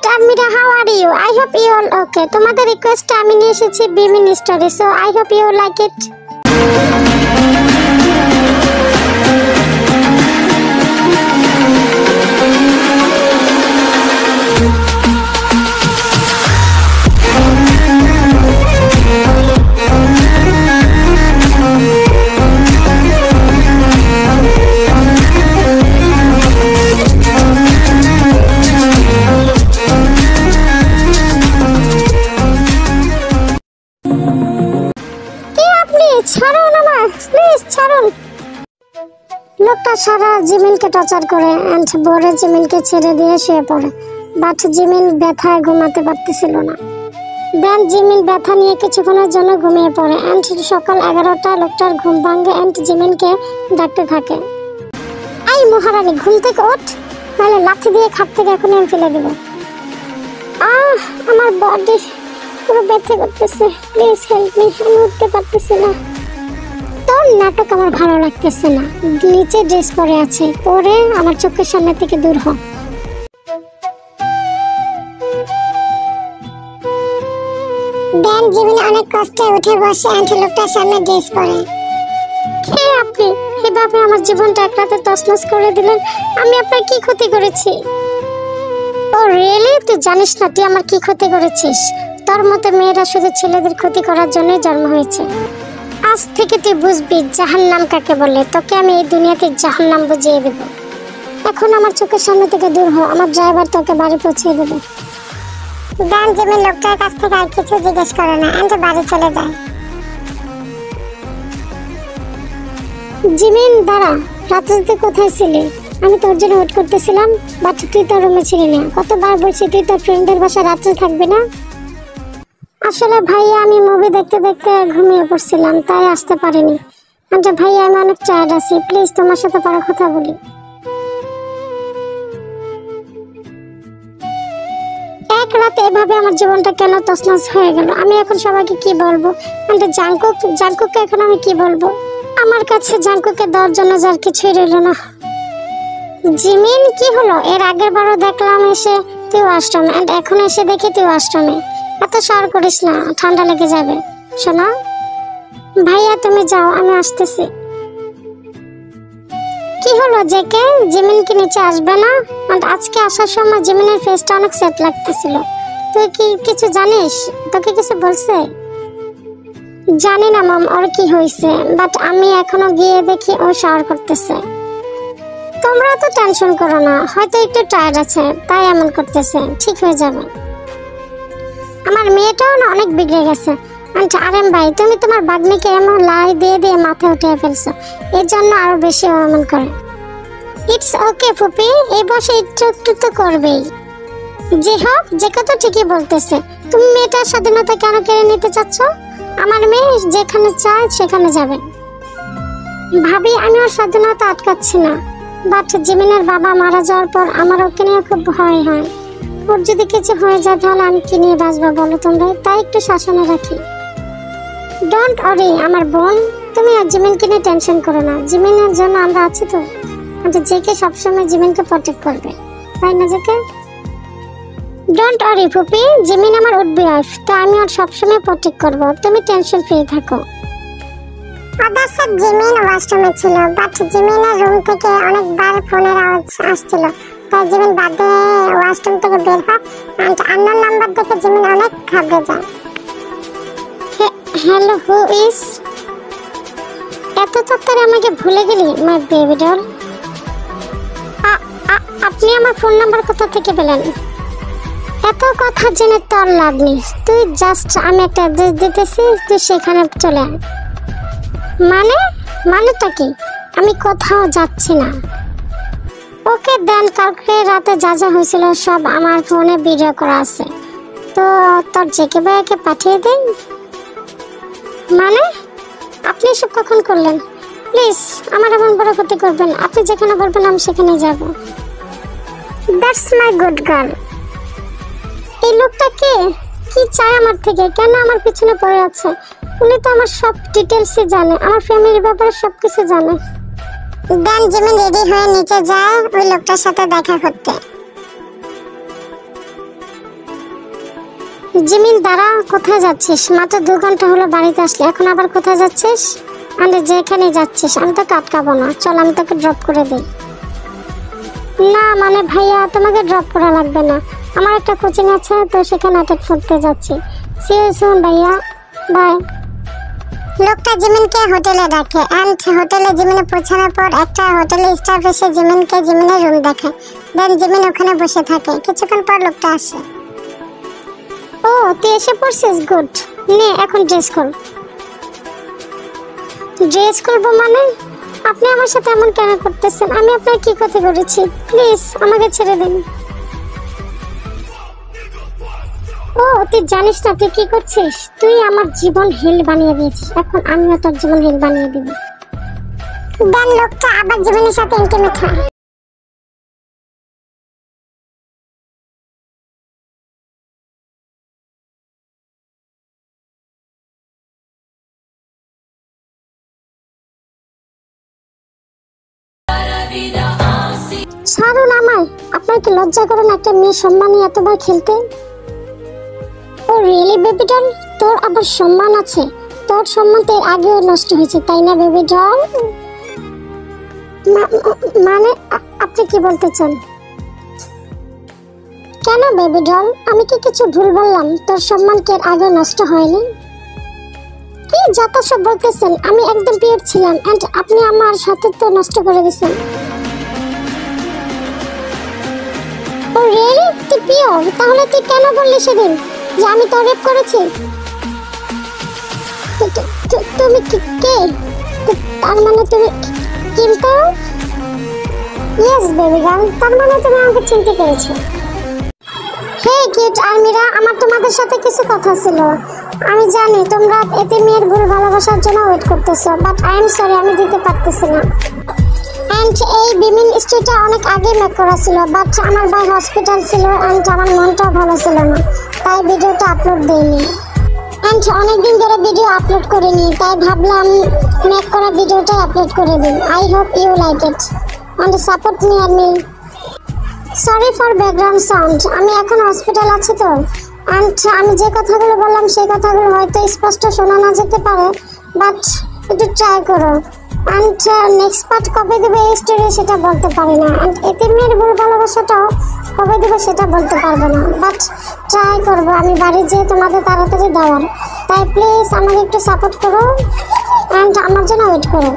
Armida, how are you? I hope you all okay. তোমাদের request আমি নিয়ে এসেছি বিমিন story, so I hope you like it. ছাড়ুন আমার, প্লিজ ছাড়ুন। লোকটা সারা জিমিনকে টর্চার করে এন্ড বড় জিমিনকে ছেড়ে দিয়ে শুয়ে পড়ে, বাট জিমিন ব্যথায় ঘুমাতে পারতেছিল না। দেন জিমিন ব্যথা নিয়ে কিছুক্ষণের জন্য ঘুমিয়ে পড়ে এন্ড সকাল 11টায় লোকটার ঘুম ভাঙে এন্ড জিমিনকে ডাকতে থাকে, এই মহারানী ঘুম থেকে ওঠ, নাহলে লাঠি দিয়ে খাট থেকে এখন আমি ফেলে দেব। আমার বডি পুরো ব্যথা করতেছে, প্লিজ হেল্প মি, আমি উঠতে পারতেছি না। তোর নাটক আমার ভালো লাগতেছে না, নিচে ড্রেস পরে আছে, পরে আমার চোখের সামনে থেকে দূর হ। দেন জিমিন অনেক কষ্টে উঠে বসে এন্ড লোকটার সামনে ড্রেস পরে। কে আপনি? এভাবে আমার জীবনটা এক রাতে তছনছ করে দিলেন, আমি আপনার কি ক্ষতি করেছি? ও রিয়েলি? তুই জানিস না তুই আমার কি ক্ষতি করেছিস? তোর মতো মেয়েরা শুধু ছেলেদের ক্ষতি করার জন্যই জন্ম হয়েছে। আজ থেকে তুই বুঝবি জাহান্নাম কাকে বলে, তোকে আমি এই দুনিয়াতে জাহান্নাম বুঝিয়ে দেব। এখন আমার চোখের সামনে থেকে দূর হ, আমার ড্রাইভার তোকে বাড়ি পৌঁছে দেবে। দেন জিমিন লোকটার কাছ থেকে আর কিছু জিজ্ঞেস করে না এন্ড বাড়ি চলে যায়। জিমিন দাঁড়া, রাতে তুই কোথায় ছিলি? আমি তোর জন্য ওয়েট করতেছিলাম, বাট তুই তোর রুমে ছিলি না। কতবার বলছি তুই তোর ফ্রেন্ডের বাসায় রাত্রে থাকবি না? আসলে ভাইয়া আমি মুভি দেখতে দেখতে ঘুমিয়ে পড়ছিলাম, তাই আসতে পারিনি। আচ্ছা ভাইয়া আমি অনেক টায়ার্ড আছি, প্লিজ তোমার সাথে পরে কথা বলি। এক রাতে এভাবে আমার জীবনটা কেন তছনছ হয়ে গেল? আমি এখন সবাইকে কি বলবো? জাঙ্কুককে এখন আমি কি বলবো? আমার কাছে জাঙ্কুককে দেওয়ার জন্য যার কিছুই রইল না। জিমিন কি হলো? এর আগের বারও দেখলাম এসে তুই ওয়াশরুমে এন্ড এখন এসে দেখি তুই ওয়াশরুমে। এত সার করিস না, ঠান্ডা লেগে যাবে। শোনো ভাইয়া তুমি যাও, আমি আসতেছি। কি হলো জেকে? জিমিন কি নিচে আসবে না? আজকে আসার সময় জিমিনের ফেসটা অনেক সেট লাগতেছিল। তুই কি কিছু জানিস? তোকে কিছু বলছে? জানি না মম ওর কি হয়েছে, বাট আমি এখনো গিয়ে দেখি ও শাওয়ার করতেছে। তোমরা তো টেনশন করো না, হয়তো একটু টায়ার্ড আছে তাই এমন করতেছে, ঠিক হয়ে যাবে। আমার মেয়েটাও না অনেক বিগড়ে গেছে। আরেম ভাই তুমি তোমার বাগ্নিকে এমন লাই দিয়ে দিয়ে মাথায় উঠিয়ে ফেলছো, এর জন্য আরো বেশি এমন করে। ইটস ওকে ফুপি, এই বসে একটু একটু তো করবেই। যে হোক যে কত ঠিকই বলতেছে, তুমি মেয়েটার স্বাধীনতা কেন কেড়ে নিতে চাচ্ছ? আমার মেয়ে যেখানে চায় সেখানে যাবে। ভাবি আমি ওর স্বাধীনতা আটকাচ্ছি না, বাট জিমিনের বাবা মারা যাওয়ার পর আমার ওকে নিয়ে খুব ভয় হয়। ওর যদি কিছু হয়ে যায় তাহলে আমি কি নিয়ে বাঁচবো বলো তোমরা? তাই একটু শাসনে রাখি। ডোন্ট ওয়ারি আমার বোন, তুমি আর জিমিনকে নিয়ে টেনশন করো না, জিমিনের জন্য আমরা আছি তো। জেকে সবসময় জিমিনকে প্রটেক্ট করবে, তাই না জেকে? ডোন্ট ওয়ারি ফুপি, জিমিন আমার উডবি ওয়াইফ, তো আমি ওর সবসময় প্রটেক্ট করব, তুমি টেনশন ফ্রি থাকো। আদার স্যার জিমিন ওয়াশরুমে ছিল, বাট জিমিনের রুম থেকে অনেকবার ফোনের আওয়াজ আসছিল, তাই জিমিন বাদে ওয়াশরুম থেকে বের হয় এন্ড আননোন নাম্বার দেখে জিমিন অনেক ঘাবড়ে যায়। Hello who is? এত তাড়াতাড়ি আমাকে ভুলে গেলি মাই বেবি ডল? আপনি আমার ফোন নাম্বার কোথা থেকে পেলেন? এত কথা জেনে তোর লাভ নেই, তুই জাস্ট আমি একটা অ্যাড্রেস দিতেছি, তুই সেখানে চলে আয়। মানেটা কি? আমি কোথাও যাচ্ছি না। ওকে দেন কালকে রাতে যা যা হয়েছিল সব আমার ফোনে ভিডিও করা আছে, তো তোর জেকে ভাইয়াকে পাঠিয়ে দিন। আপনি সব কখন করলেন? প্লিজ আমার এমন বড় ক্ষতি করবেন, আপনি যেখানে বলবেন আমি সেখানে যাব। That's my good girl. এই লোকটা কে? কি চায় আমার থেকে? কেন আমার পিছনে পড়ে আছে? উনি তো আমার সব ডিটেলসই জানে, আমার ফ্যামিলির ব্যাপারে সবকিছু জানে। দেন জিমিন রেডি হয়ে নিচে যায় ওই লোকটার সাথে দেখা করতে। জিমিন দাঁড়া, কোথায় যাচ্ছিস? মাত্র 2 ঘন্টা হলো বাড়িতে আসলে, এখন আবার কোথায় যাচ্ছিস? আরে যেখানে যাচ্ছিস আমি তোকে আটকাবো না, চল আমি তোকে ড্রপ করে দিই। না মানে ভাইয়া তোমাকে ড্রপ করা লাগবে না, আমার একটা কোচিং আছে তো সেখানে অ্যাটেন্ড করতে যাচ্ছি। সি ইউ সুন ভাইয়া, বাই। লোকটা জিমিনকে হোটেলে ডাকে এন্ড হোটেলে জিমিনে পৌঁছানোর পর একটা হোটেলে স্টাফ এসে জিমিনকে জিমিনের রুম দেখায়। দেন জিমিন ওখানে বসে থাকে। কিছুক্ষণ পর লোকটা আসে। ও তুই এসে পড়ছিস, গুড। নে এখন ড্রেস কর। ড্রেস করবো মানে? আপনি আমার সাথে এমন কেন করতেছেন? আমি আপনার কি ক্ষতি করেছি? প্লিজ আমাকে ছেড়ে দিন। ও তুই জানিস না তুই কি করছিস? তুই আমার জীবন হেল বানিয়ে দিয়েছিস, এখন আমিও তোর জীবন হেল বানিয়ে দিব। দেন লোকটা আবার জীবনের সাথে ইন্টিমেট হয়। ছাড়ুন আমায়, আপনার কি লজ্জা করে না একটা মেয়ে সম্মান নিয়ে এতবার খেলতে? ও রিয়েলি বেবি ডল, তোর আবার সম্মান আছে? তোর সম্মান তো এর আগেও নষ্ট হয়েছে তাই না বেবি ডল? মানে আপনি কি বলতে চান? কেন বেবি ডল, আমি কি কিছু ভুল বললাম? তোর সম্মান কি এর আগে নষ্ট হয়নি? কি যত সব বলতেছেন, আমি একদম পিওর ছিলাম এন্ড আপনি আমার সাথে তো নষ্ট করে দিয়েছেন। ও রিয়েলি তুই পিওর? তাহলে তুই কেন বললি সেদিন যে আমি তো রেপ করেছি? তুমি কে? তার মানে তুমি কিন্তু ইয়েস বেবি গার্ল, তার মানে তুমি আমাকে চিনতে পেরেছো। হে কিউট আর্মিরা, আমার তোমাদের সাথে কিছু কথা ছিল। আমি জানি তোমরা এতে মেয়ের ভুল ভালোবাসার জন্য ওয়েট করতেছো, বাট আই এম সরি আমি দিতে পারতেছি না। এন্ড এই বিমিন স্টোরিটা অনেক আগে মেক করা ছিল, বাট আমার ভাই হসপিটাল ছিল এন্ড আমার মনটাও ভালো ছিল না, তাই ভিডিওটা আপলোড দেইনি। এন্ড অনেকদিন ধরে ভিডিও আপলোড করিনি, তাই ভাবলাম মেক করা ভিডিওটাই আপলোড করে দিই। I hope you like it and support me আর me. Sorry for background sound, আমি এখন হসপিটাল আছি তো এন্ড আমি যে কথাগুলো বললাম সেই কথাগুলো হয়তো স্পষ্ট শোনা না যেতে পারে, বাট একটু ট্রাই করো। এন্ড নেক্সট পার্ট কবে দেবে এই স্টোরি সেটা বলতে পারি না, এন্ড এতে মেয়ের ভুল ভালোবাসাটাও কবে দেবে সেটা বলতে পারবো না, বাট ট্রাই করবো আমি বাড়ি যেয়ে তোমাদের তাড়াতাড়ি দেওয়ার। তাই প্লিজ আমাকে একটু সাপোর্ট করো এন্ড আমার জন্য ওয়েট করো।